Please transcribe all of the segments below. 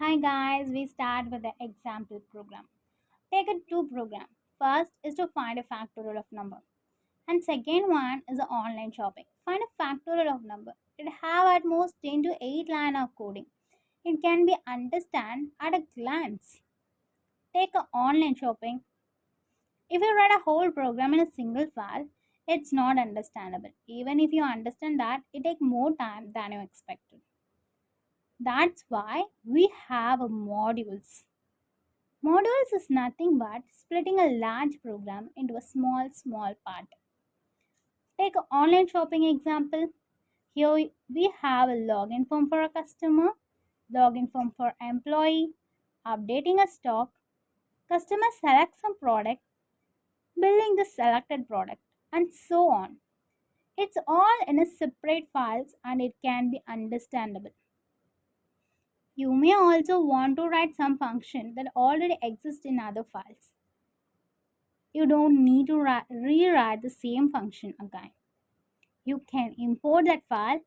Hi guys, we start with the example program. Take a two program. First is to find a factorial of number, and second one is the online shopping. Find a factorial of number. It have at most 10 to 8 line of coding. It can be understand at a glance. Take a online shopping. If you write a whole program in a single file, it's not understandable. Even if you understand that, it take more time than you expected. That's why we have a modules. Modules is nothing but splitting a large program into a small part. Take an online shopping example. Here we have a login form for a customer, login form for employee, updating a stock, customer selects some product, billing the selected product, and so on. It's all in a separate files and it can be understandable. You may also want to write some function that already exists in other files. You don't need to rewrite the same function again. You can import that file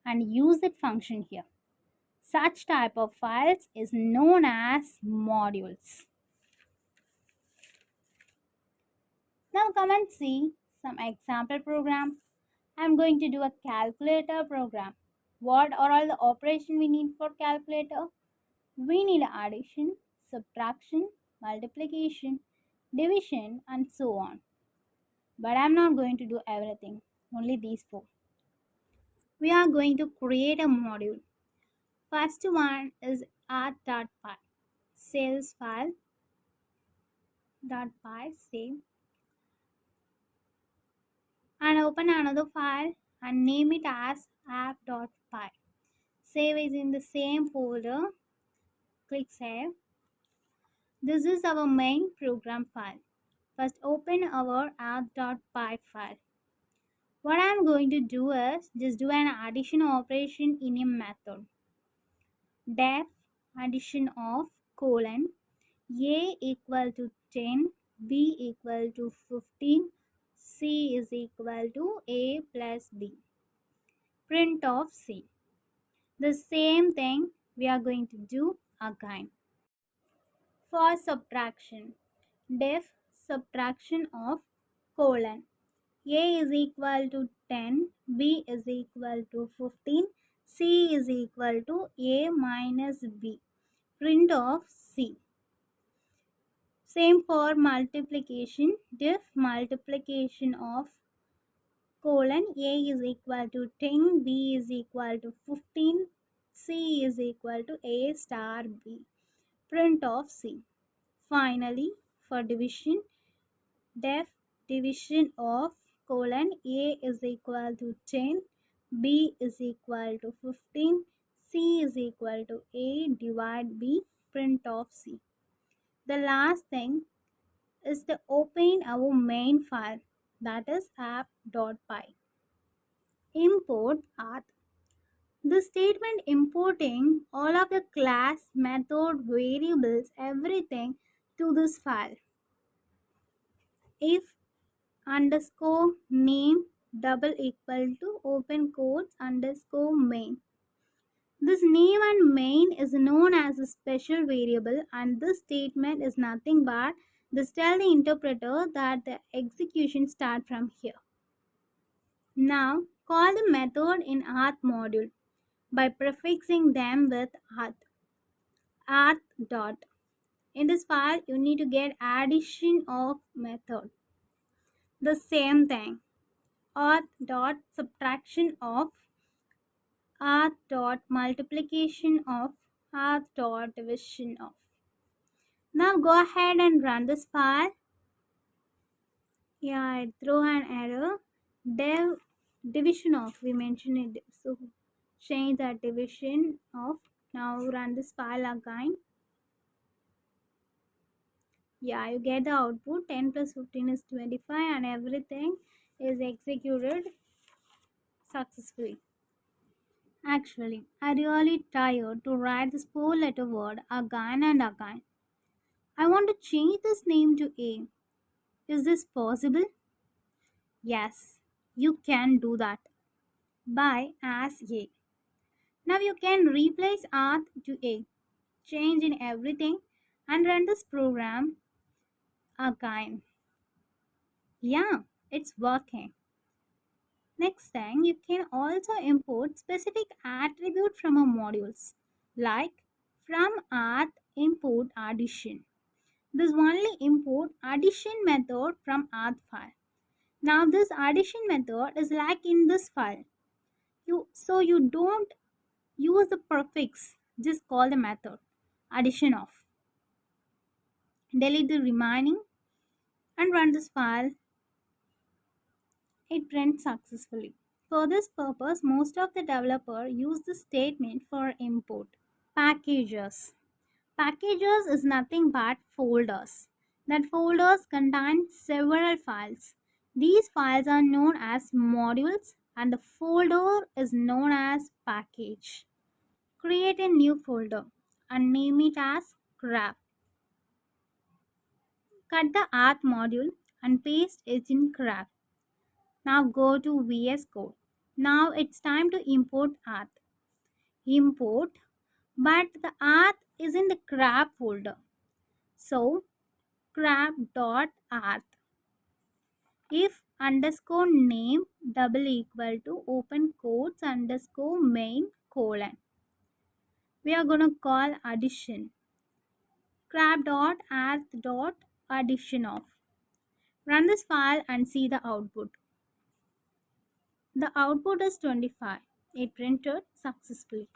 and use that function here. Such type of files is known as modules. Now come and see some example program. I'm going to do a calculator program. What are all the operation we need for calculator? We need addition, subtraction, multiplication, division, and so on. But I'm not going to do everything, only these four. We are going to create a module. First one is art.py. Save this file. .py, save. And open another file and name it as app.py. Save is in the same folder. Click save. This is our main program file. First open our app.py file. What I'm going to do is just do an addition operation in a method. Def addition of colon a equal to 10, b equal to 15, c is equal to a plus b. Print of c. The same thing we are going to do again. For subtraction, def subtraction of colon a is equal to 10, b is equal to 15, c is equal to a minus b. Print of c. Same for multiplication. Def multiplication of colon a is equal to 10, b is equal to 15, c is equal to a star b. Print of c. Finally, for division, def division of colon a is equal to 10, b is equal to 15, c is equal to a divide b. Print of c. The last thing is to open our main file, that is app.py. Import auth. The statement importing all of the class, method, variables, everything to this file. If underscore name double equal to open quotes underscore main. This name and main is known as a special variable, and this statement is nothing but this tell the interpreter that the execution start from here. Now call the method in auth module by prefixing them with auth dot. In this file you need to get addition of method. The same thing, auth dot subtraction of, auth dot multiplication of, auth dot division of. Now go ahead and run this file. Yeah, it throw an error. Division of, we mentioned it. So change that division of. Now run this file again. Yeah, you get the output 10 plus 15 is 25 and everything is executed successfully. Actually, I really tired to write this 4-letter word again and again. I want to change this name to A. Is this possible? Yes, you can do that by as A. Now you can replace auth to A. change in everything and run this program again. Yeah, it's working. Next thing, you can also import specific attribute from a modules like from auth import addition. This only import addition method from auth file. Now this addition method is like in this file. You don't use the prefix, just call the method addition of. Delete the remaining and run this file. It runs successfully. For this purpose, most of the developer use the statement for import. Packages. Packages is nothing but folders. That folders contain several files. These files are known as modules and the folder is known as package. Create a new folder and name it as graph. Cut the auth module and paste it in graph. Now go to VS Code. Now it's time to import auth. Import, but the auth is in the graph folder. So graph.auth. If underscore name double equal to open quotes underscore main colon. We are going to call addition. Graph.auth.addition of. Run this file and see the output. The output is 25. It printed successfully.